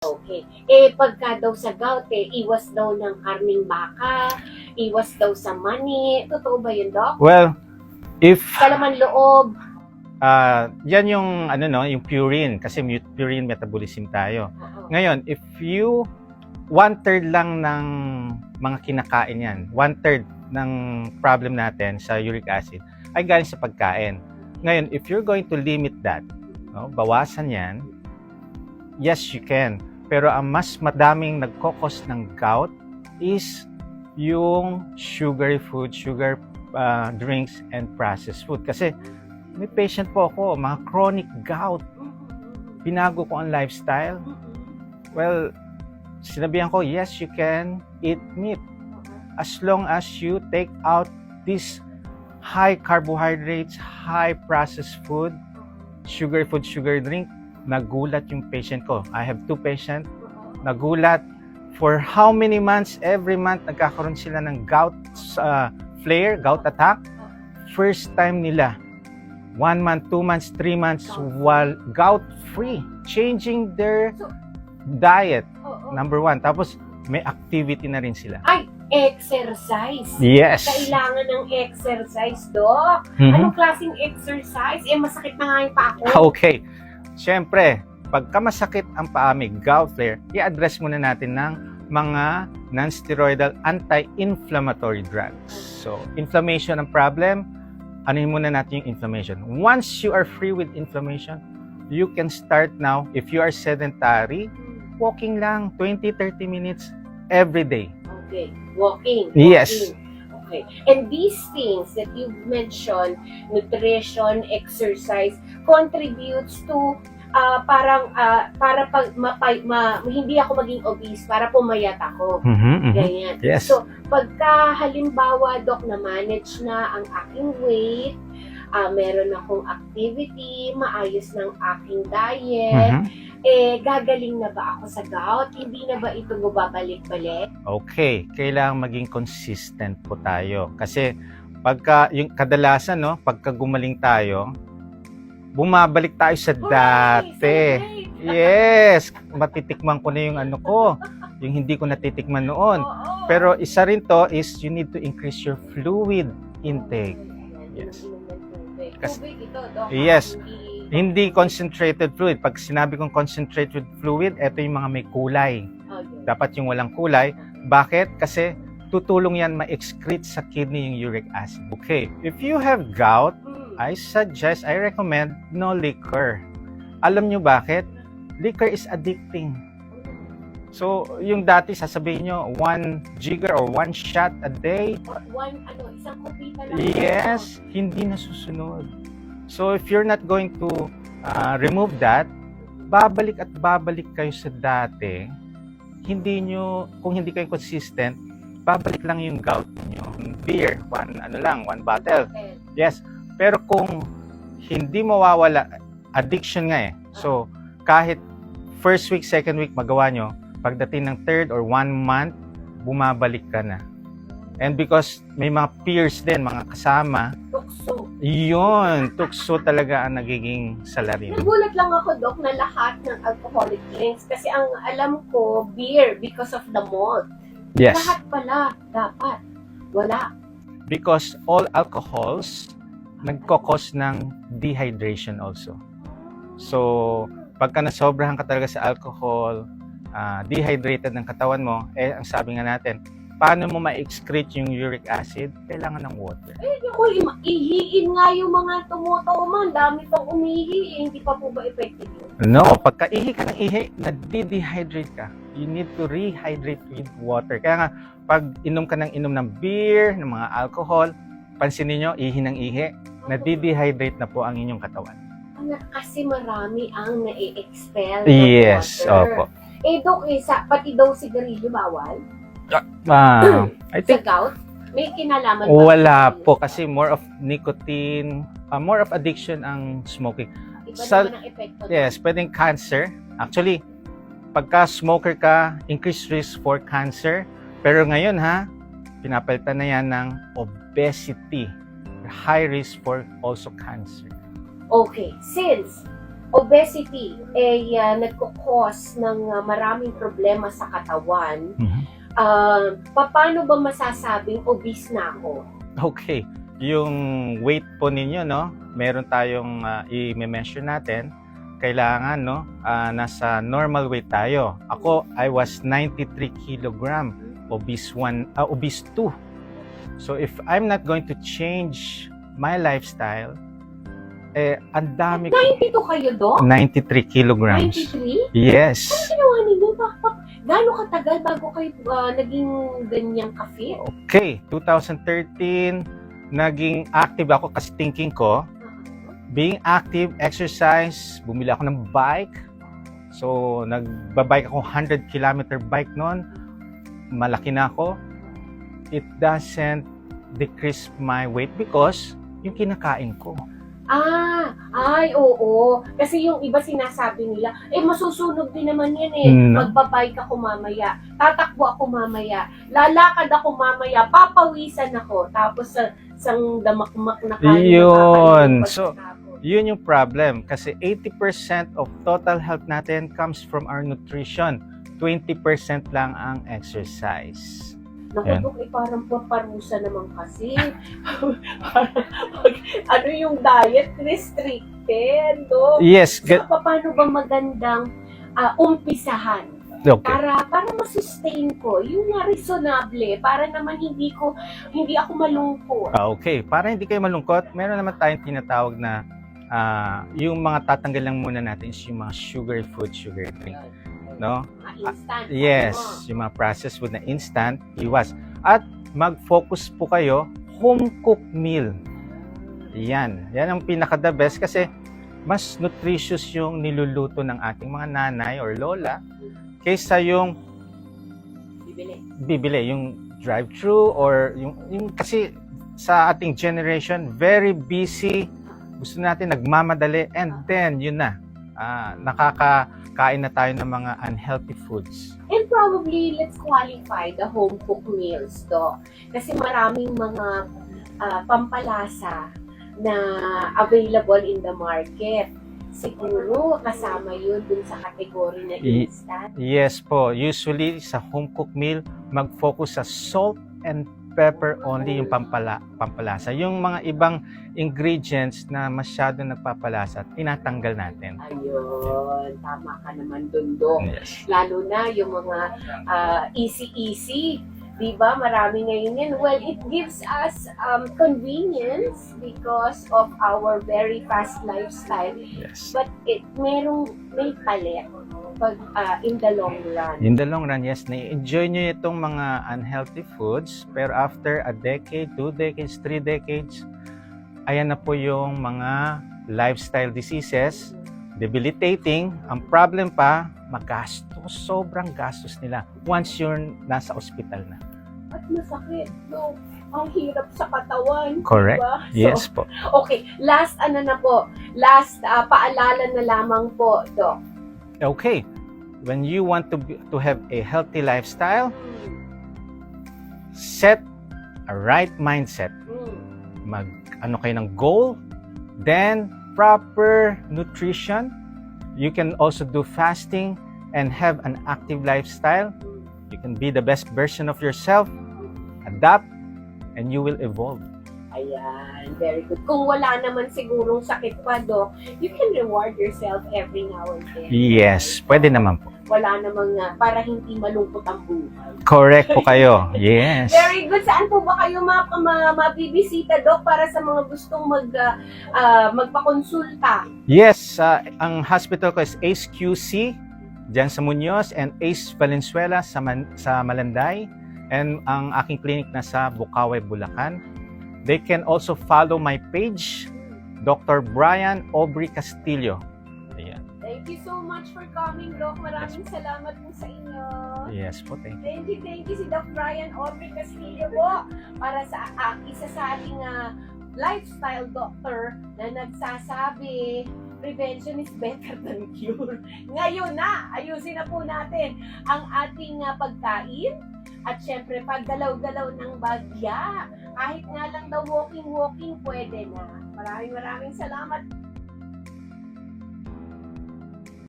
Okay. Pagka daw sa gout, iwas daw ng karning baka, iwas daw sa mani. Totoo ba yun, Doc? Well, if Sa laman loob. yan yung yung purine kasi purine metabolism tayo. Oo. Ngayon, if you 1/3 lang ng mga kinakain yan, 1/3 ng problem natin sa uric acid ay galing sa pagkain. Ngayon, if you're going to limit that, bawasan yan, yes, you can. Pero ang mas madaming nagkokos ng gout is yung sugary food, sugar drinks, and processed food. Kasi may patient po ako, mga chronic gout. Binago ko ang lifestyle. Well, sinabihan ko, yes, you can eat meat. As long as you take out this high carbohydrates, high processed food, sugar food, sugar drink. Nagulat yung patient ko. I have 2 patients. Nagulat for how many months? Every month nagkakaroon sila ng gout flare, gout attack. First time nila. 1 month, 2 months, 3 months while gout free. Changing their diet. Number 1. Tapos may activity na rin sila. Ay, exercise. Yes. Kailangan ng exercise, Doc. Anong klaseng exercise? Masakit na nga yung pa ako. Okay. Siyempre, pagka masakit ang paa, may gout flare, i-address muna natin ng mga non-steroidal anti-inflammatory drugs. So, inflammation ang problem, anuhin muna natin yung inflammation. Once you are free with inflammation, you can start now, if you are sedentary, walking lang, 20-30 minutes every day. Okay, walking. Yes. Okay. And these things that you've mentioned, nutrition, exercise, contributes to para pag hindi ako maging obese, para pumayat ako. Ganyan. Yes. So, pagka halimbawa, Doc, na-manage na ang aking weight, meron akong activity, maayos ng aking diet, gagaling na ba ako sa gout? Hindi na ba ito babalik-balik? Okay, kailangan maging consistent po tayo. Kasi pagka yung kadalasan pagka gumaling tayo, bumabalik tayo sa dati. Yes, matitikman ko na yung yung hindi ko natitikman noon. Pero isa rin to is you need to increase your fluid intake. Yes. Tubig ito, Doc. Yes. Hindi concentrated fluid. Pag sinabi kong concentrated fluid, ito yung mga may kulay. Dapat yung walang kulay. Bakit? Kasi tutulong yan ma-excrete sa kidney yung uric acid. Okay. If you have gout, I recommend no liquor. Alam nyo bakit? Liquor is addicting. So, yung dati sasabihin nyo, 1 jigger or 1 shot a day. Isang kupita lang. Yes, hindi nasusunod. So, if you're not going to remove that, babalik at babalik kayo sa dati. Kung hindi kayo consistent, babalik lang yung gout niyo. Beer, one bottle. Yes, pero kung hindi mawawala, addiction nga So, kahit first week, second week magawa nyo, pagdating ng 3rd or 1 month, bumabalik ka na. And because may mga peers din, mga kasama, tukso talaga ang nagiging salarin. Nagulat lang ako, Doc, na lahat ng alcoholic drinks. Kasi ang alam ko, beer because of the malt. Yes. Lahat pala, dapat. Wala. Because all alcohols, nagkakos ng dehydration also. So, pagka nasobrahan ka talaga sa alcohol, dehydrated ng katawan mo, ang sabi nga natin, paano mo ma-excrete yung uric acid? Kailangan ng water. Ihiin nga yung mga tumutuman. Dami pang umihi. Hindi pa po ba effective yun? No, pagka ihi ka ng ihi, nade-dehydrate ka. You need to rehydrate with water. Kaya nga, pag inom ka ng beer, ng mga alcohol, pansinin nyo, ihi ng ihi, nade-dehydrate na po ang inyong katawan. Kasi marami ang na-expel. Yes, opo. Doc, pati daw sigarilyo bawal? I think sa gout? May kinalaman ba? Wala po kasi more of nicotine, more of addiction ang smoking. Iba naman ang epekto. Yes, pwedeng cancer. Actually, pagka smoker ka, increased risk for cancer. Pero ngayon pinapalitan na yan ng obesity. High risk for also cancer. Okay, since obesity ay nagkukos ng maraming problema sa katawan, paano ba masasabing obese na ako? Okay, yung weight po ninyo, no? Meron tayong i-measure natin. Kailangan, no? Nasa normal weight tayo. Ako, I was 93 kilogram, obese 2. So if I'm not going to change my lifestyle, ang dami ko. 92 kayo, Dok? 93 kilograms. 93? Yes. Ano ginawa ninyo? Gano'ng katagal bago kayo naging ganyang ka-fit? Okay, 2013, naging active ako kasi thinking ko, being active, exercise, bumili ako ng bike. So, nagbabike ako 100-kilometer bike noon. Malaki na ako. It doesn't decrease my weight because yung kinakain ko. Oo. Kasi yung iba sinasabi nila, masusunog din naman yan Magbabike ako mamaya, tatakbo ako mamaya, lalakad ako mamaya, papawisan ako, tapos sang damakmak na kain. Yun. So, yun yung problem. Kasi 80% of total health natin comes from our nutrition. 20% lang ang exercise. Naku, Dok, parang paparusa naman kasi. Ano yung diet? Restricted, Dok. Yes. So, paano ba magandang umpisahan? Okay. Para masustain ko, yung reasonable, para naman hindi ako malungkot. Okay. Para hindi kayo malungkot, meron naman tayong tinatawag na yung mga tatanggal lang muna natin is yung mga sugary food, sugary drink. No? Instant. Yes, yung mga processed food na instant, iwas. At mag-focus po kayo, home-cooked meal. Yan ang pinaka-the best kasi mas nutritious yung niluluto ng ating mga nanay or lola kaysa yung bibili yung drive-thru or yung kasi sa ating generation, very busy, gusto natin nagmamadali, and then yun na, nakakain na tayo ng mga unhealthy foods. And probably, let's qualify the home-cooked meals, Doc. Kasi maraming mga pampalasa na available in the market. Siguro, kasama yun dun sa category na instant. Yes po. Usually, sa home-cooked meal, mag-focus sa salt and pepper only yung pampalasa. Yung mga ibang ingredients na masyado nagpapalasa, tinatanggal natin. Ayun, tama ka naman dun, Dok. Yes. Lalo na yung mga easy. Diba? Marami ngayon yan. Well, it gives us convenience because of our very fast lifestyle. Yes. But may palit pag in the long run. In the long run, yes, na-enjoy nyo itong mga unhealthy foods, pero after a decade, 2 decades, 3 decades, ayan na po yung mga lifestyle diseases, debilitating. Ang problem pa, magastos, sobrang gastos nila once you're nasa ospital na. At masakit, no? Ang hirap sa katawan. Correct. Diba? Yes po. Okay, last paalala na lamang po, Doc. Okay, when you want to have a healthy lifestyle, set a right mindset. Mag-ano kayo ng goal, then proper nutrition. You can also do fasting and have an active lifestyle. You can be the best version of yourself, adapt, and you will evolve. Ayan, very good. Kung wala naman sigurong sakit pa, Doc, you can reward yourself every now and then. Yes, pwede naman po. Wala namang para hindi malungkot ang buhay. Correct po kayo. Yes. Very good. Saan po ba kayo mabibisita, Doc, para sa mga gustong magpakonsulta? Yes, ang hospital ko is Ace QC, dyan sa Muñoz, and Ace Valenzuela sa Malanday, and ang aking clinic nasa Bukawi, Bulacan. They can also follow my page, Dr. Brian Aubrey Castillo. Ayan. Thank you so much for coming, Doc. Maraming salamat po sa inyo. Yes po, thank you. Thank you si Doc Brian Aubrey Castillo po para sa isa sa ating lifestyle doctor na nagsasabi prevention is better than cure. Ngayon na, ayusin na po natin ang ating pagkain at syempre paggalaw-galaw ng bagya. Kahit nga lang daw walking, pwede na. Maraming salamat